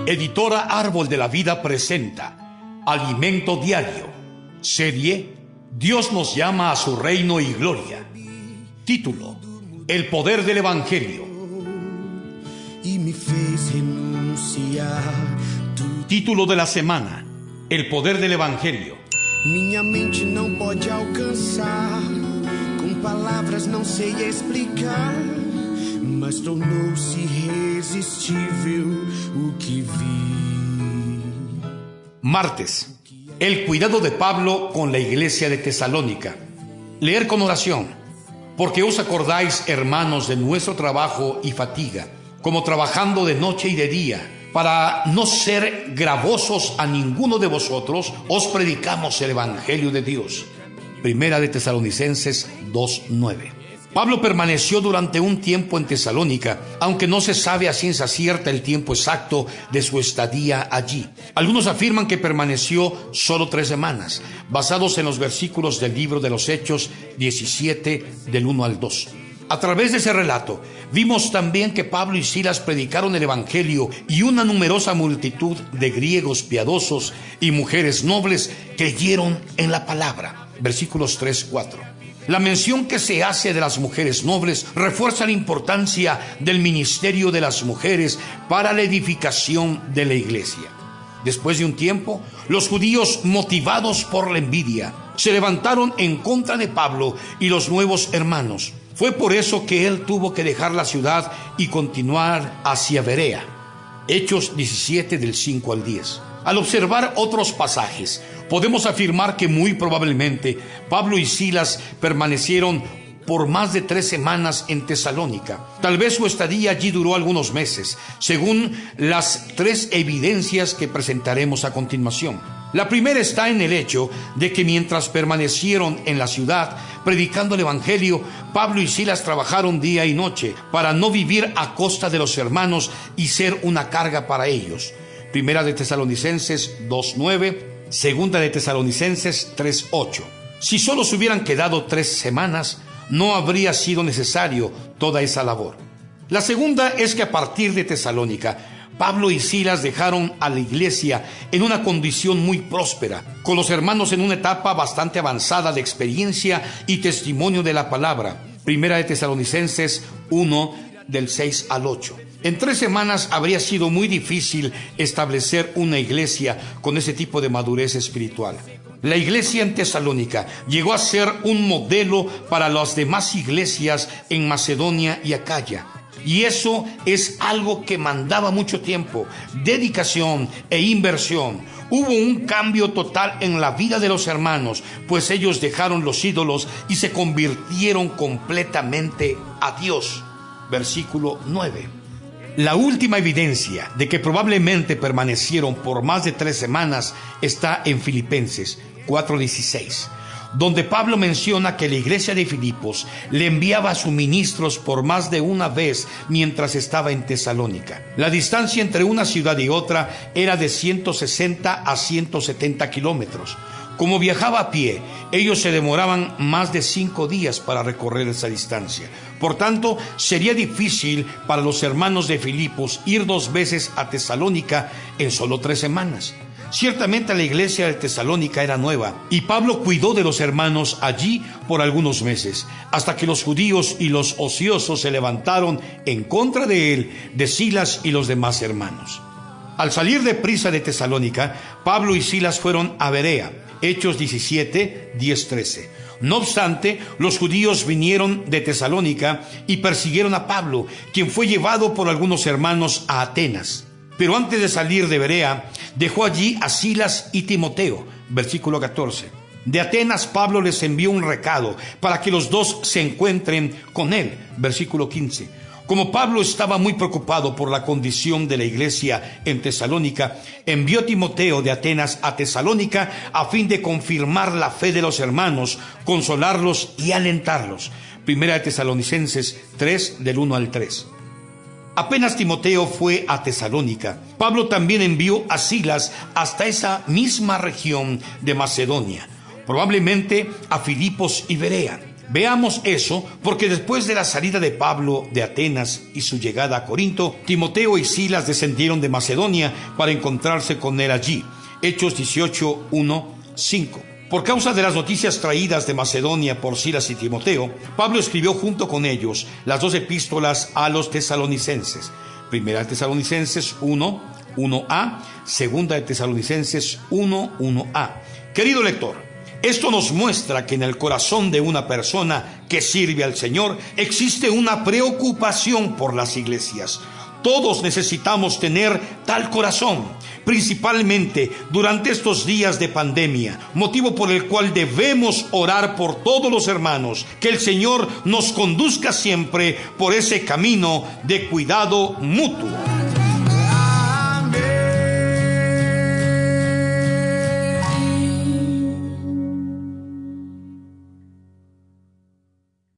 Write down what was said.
Editora Árbol de la Vida presenta Alimento Diario, serie Dios nos llama a su reino y gloria. Título: El poder del Evangelio. Título de la semana: El poder del Evangelio. Minha mente não pode alcançar, com palavras não sei explicar, mas tornou-se irresistível o que vi. Martes: el cuidado de Pablo con la iglesia de Tesalónica. Leer con oración. Porque os acordáis, hermanos, de nuestro trabajo y fatiga, como trabajando de noche y de día, para no ser gravosos a ninguno de vosotros, os predicamos el Evangelio de Dios. Primera de Tesalonicenses 2:9. Pablo permaneció durante un tiempo en Tesalónica, aunque no se sabe a ciencia cierta el tiempo exacto de su estadía allí. Algunos afirman que permaneció solo 3 semanas, basados en los versículos del libro de los Hechos 17, del 1 al 2. A través de ese relato, vimos también que Pablo y Silas predicaron el Evangelio y una numerosa multitud de griegos piadosos y mujeres nobles creyeron en la palabra. Versículos 3-4. La mención que se hace de las mujeres nobles refuerza la importancia del ministerio de las mujeres para la edificación de la iglesia. Después de un tiempo, los judíos, motivados por la envidia, se levantaron en contra de Pablo y los nuevos hermanos. Fue por eso que él tuvo que dejar la ciudad y continuar hacia Berea. Hechos 17, del 5 al 10. Al observar otros pasajes, podemos afirmar que muy probablemente Pablo y Silas permanecieron por más de 3 semanas en Tesalónica. Tal vez su estadía allí duró algunos meses, según las 3 evidencias que presentaremos a continuación. La primera está en el hecho de que mientras permanecieron en la ciudad predicando el Evangelio, Pablo y Silas trabajaron día y noche para no vivir a costa de los hermanos y ser una carga para ellos. Primera de Tesalonicenses 2:9, segunda de Tesalonicenses 3:8. Si solo se hubieran quedado 3 semanas, no habría sido necesario toda esa labor. La segunda es que a partir de Tesalónica, Pablo y Silas dejaron a la iglesia en una condición muy próspera, con los hermanos en una etapa bastante avanzada de experiencia y testimonio de la palabra. Primera de Tesalonicenses 1, del 6 al 8. En 3 semanas habría sido muy difícil establecer una iglesia con ese tipo de madurez espiritual. La iglesia en Tesalónica llegó a ser un modelo para las demás iglesias en Macedonia y Acaya. Y eso es algo que mandaba mucho tiempo, dedicación e inversión. Hubo un cambio total en la vida de los hermanos, pues ellos dejaron los ídolos y se convirtieron completamente a Dios. Versículo 9. La última evidencia de que probablemente permanecieron por más de 3 semanas está en Filipenses 4:16, donde Pablo menciona que la iglesia de Filipos le enviaba suministros por más de una vez mientras estaba en Tesalónica. La distancia entre una ciudad y otra era de 160 a 170 kilómetros. Como viajaba a pie, ellos se demoraban más de 5 días para recorrer esa distancia. Por tanto, sería difícil para los hermanos de Filipos ir 2 veces a Tesalónica en solo 3 semanas. Ciertamente la iglesia de Tesalónica era nueva y Pablo cuidó de los hermanos allí por algunos meses, hasta que los judíos y los ociosos se levantaron en contra de él, de Silas y los demás hermanos. Al salir de prisa de Tesalónica, Pablo y Silas fueron a Berea. Hechos 17, 10-13. No obstante, los judíos vinieron de Tesalónica y persiguieron a Pablo, quien fue llevado por algunos hermanos a Atenas. Pero antes de salir de Berea, dejó allí a Silas y Timoteo. Versículo 14. De Atenas, Pablo les envió un recado para que los 2 se encuentren con él. Versículo 15. Como Pablo estaba muy preocupado por la condición de la iglesia en Tesalónica, envió a Timoteo de Atenas a Tesalónica a fin de confirmar la fe de los hermanos, consolarlos y alentarlos. Primera de Tesalonicenses 3, del 1 al 3. Apenas Timoteo fue a Tesalónica, Pablo también envió a Silas hasta esa misma región de Macedonia, probablemente a Filipos y Berea. Veamos eso, porque después de la salida de Pablo de Atenas y su llegada a Corinto, Timoteo y Silas descendieron de Macedonia para encontrarse con él allí. Hechos 18, 1, 5. Por causa de las noticias traídas de Macedonia por Silas y Timoteo, Pablo escribió junto con ellos las 2 epístolas a los tesalonicenses. Primera de Tesalonicenses 1, 1a, segunda de Tesalonicenses 1, 1a. Querido lector, esto nos muestra que en el corazón de una persona que sirve al Señor existe una preocupación por las iglesias. Todos necesitamos tener tal corazón, principalmente durante estos días de pandemia, motivo por el cual debemos orar por todos los hermanos, que el Señor nos conduzca siempre por ese camino de cuidado mutuo.